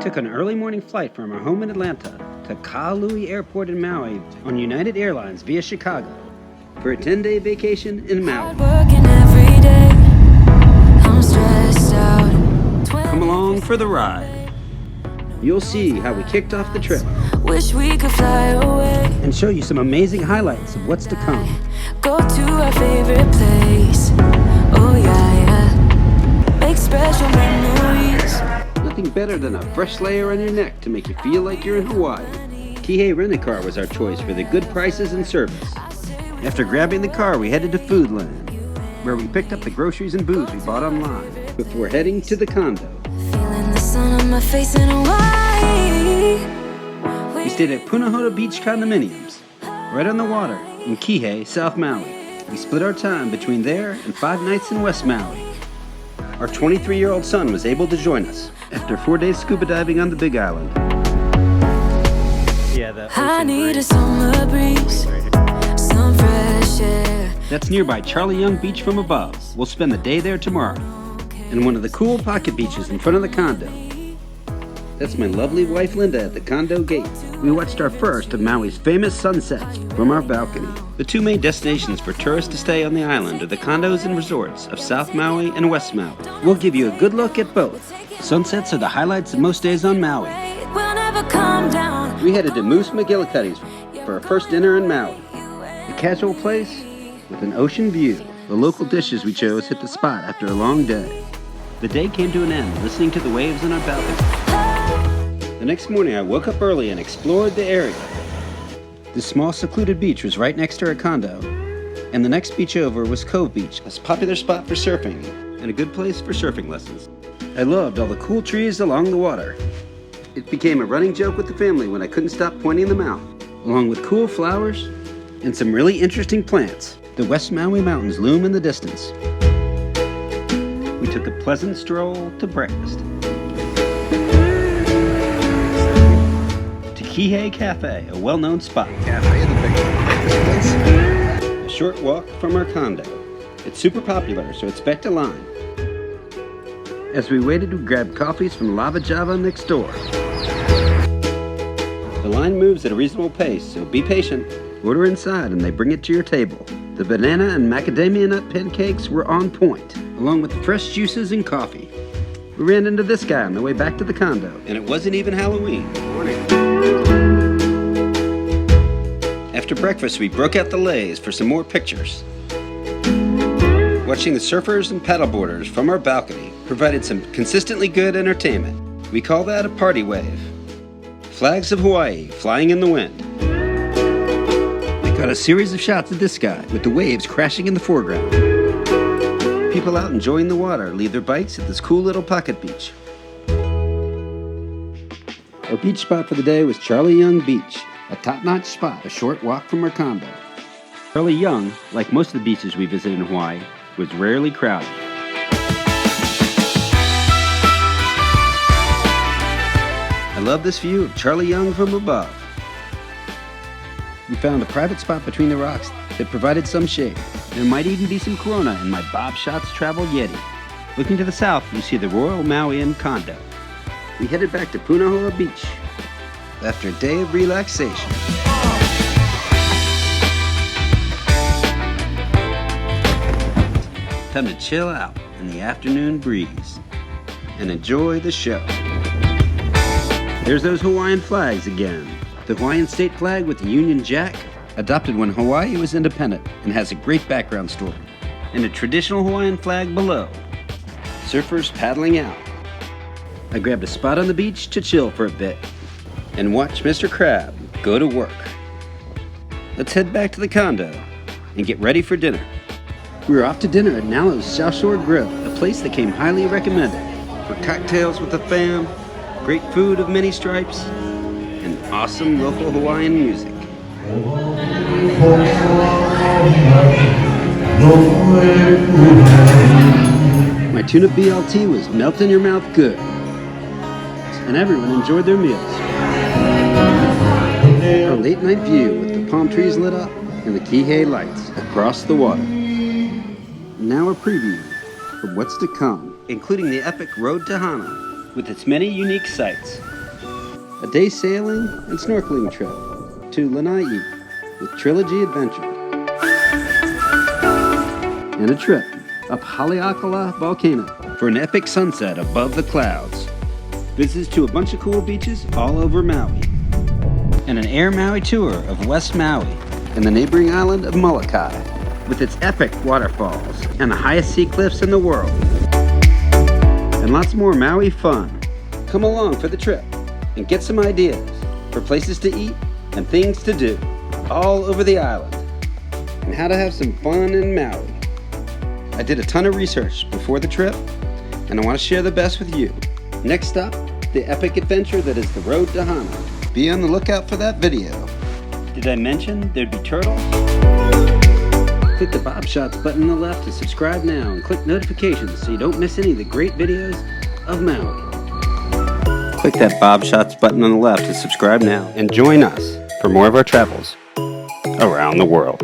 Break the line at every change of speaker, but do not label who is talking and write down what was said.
took an early morning flight from our home in Atlanta to Kihei Airport in Maui on United Airlines via Chicago for a 10-day vacation in Maui. Come along for the ride. You'll see how we kicked off the trip.
Wish we could fly away
and show you some amazing highlights of what's to come.
Go to our favorite place. Oh yeah. Make special memories.
Nothing better than a fresh layer on your neck to make you feel like you're in Hawaii. Kihei Rent-A-Car was our choice for the good prices and service. After grabbing the car, we headed to Foodland, where we picked up the groceries and booze we bought online before heading to the condo.
Feeling the sun on my face in Hawaii.
We stayed at Punahou Beach Condominiums, right on the water in Kihei, South Maui. We split our time between there and 5 nights in West Maui. Our 23-year-old son was able to join us after 4 days scuba diving on the Big Island. Yeah, the
I need a summer breeze, some fresh air.
That's nearby Charlie Young Beach from above. We'll spend the day there tomorrow. And one of the cool pocket beaches in front of the condo. That's my lovely wife Linda at the condo gate. We watched our first of Maui's famous sunsets from our balcony. The 2 main destinations for tourists to stay on the island are the condos and resorts of South Maui and West Maui. We'll give you a good look at both. Sunsets are the highlights of most days on Maui.
We'll never come down.
We headed to Moose McGillicuddy's for our first dinner in Maui. A casual place with an ocean view. The local dishes we chose hit the spot after a long day. The day came to an end listening to the waves on our balcony. The next morning, I woke up early and explored the area. This small secluded beach was right next to our condo, and the next beach over was Cove Beach, a popular spot for surfing and a good place for surfing lessons. I loved all the cool trees along the water. It became a running joke with the family when I couldn't stop pointing them out, along with cool flowers and some really interesting plants. The West Maui Mountains loom in the distance. We took a pleasant stroll to breakfast. Kihei Cafe, a well-known spot.
Cafe, the big breakfast place.
A short walk from our condo. It's super popular, so expect a line. As we waited, we grabbed coffees from Lava Java next door. The line moves at a reasonable pace, so be patient. Order inside and they bring it to your table. The banana and macadamia nut pancakes were on point, along with fresh juices and coffee. We ran into this guy on the way back to the condo, and it wasn't even Halloween. After breakfast, we broke out the leis for some more pictures. Watching the surfers and paddleboarders from our balcony provided some consistently good entertainment. We call that a party wave. Flags of Hawaii flying in the wind. We got a series of shots of this guy with the waves crashing in the foreground. People out enjoying the water leave their bikes at this cool little pocket beach. Our beach spot for the day was Charlie Young Beach, a top-notch spot a short walk from our condo. Charlie Young, like most of the beaches we visited in Hawaii, was rarely crowded. I love this view of Charlie Young from above. We found a private spot between the rocks that provided some shade. There might even be some Corona in my BobShots Travel Yeti. Looking to the south, you see the Royal Mauian condo. We headed back to Punahou Beach after a day of relaxation. Time to chill out in the afternoon breeze and enjoy the show. There's those Hawaiian flags again. The Hawaiian state flag with the Union Jack, adopted when Hawaii was independent and has a great background story. And a traditional Hawaiian flag below. Surfers paddling out. I grabbed a spot on the beach to chill for a bit and watch Mr. Crab go to work. Let's head back to the condo and get ready for dinner. We were off to dinner at Nalo's South Shore Grill, a place that came highly recommended for cocktails with the fam, great food of many stripes, and awesome local Hawaiian music. My tuna BLT was melt in your mouth good, and everyone enjoyed their meals. Our late night view with the palm trees lit up and the Kihei lights across the water. Now a preview of what's to come, including the epic Road to Hana with its many unique sights. a day sailing and snorkeling trip to Lanai with Trilogy Adventure, and a trip up Haleakala Volcano for an epic sunset above the clouds. Visits to a bunch of cool beaches all over Maui, and an Air Maui tour of West Maui and the neighboring island of Molokai with its epic waterfalls and the highest sea cliffs in the world. And lots more Maui fun. Come along for the trip and get some ideas for places to eat and things to do all over the island, and how to have some fun in Maui. I did a ton of research before the trip, and I want to share the best with you. Next up, the epic adventure that is the road to Hana. Be on the lookout for that video. Did I mention there'd be turtles? Click the BobShots button on the left to subscribe now, and click notifications so you don't miss any of the great videos of Maui. Click that BobShots button on the left to subscribe now and join us for more of our travels around the world.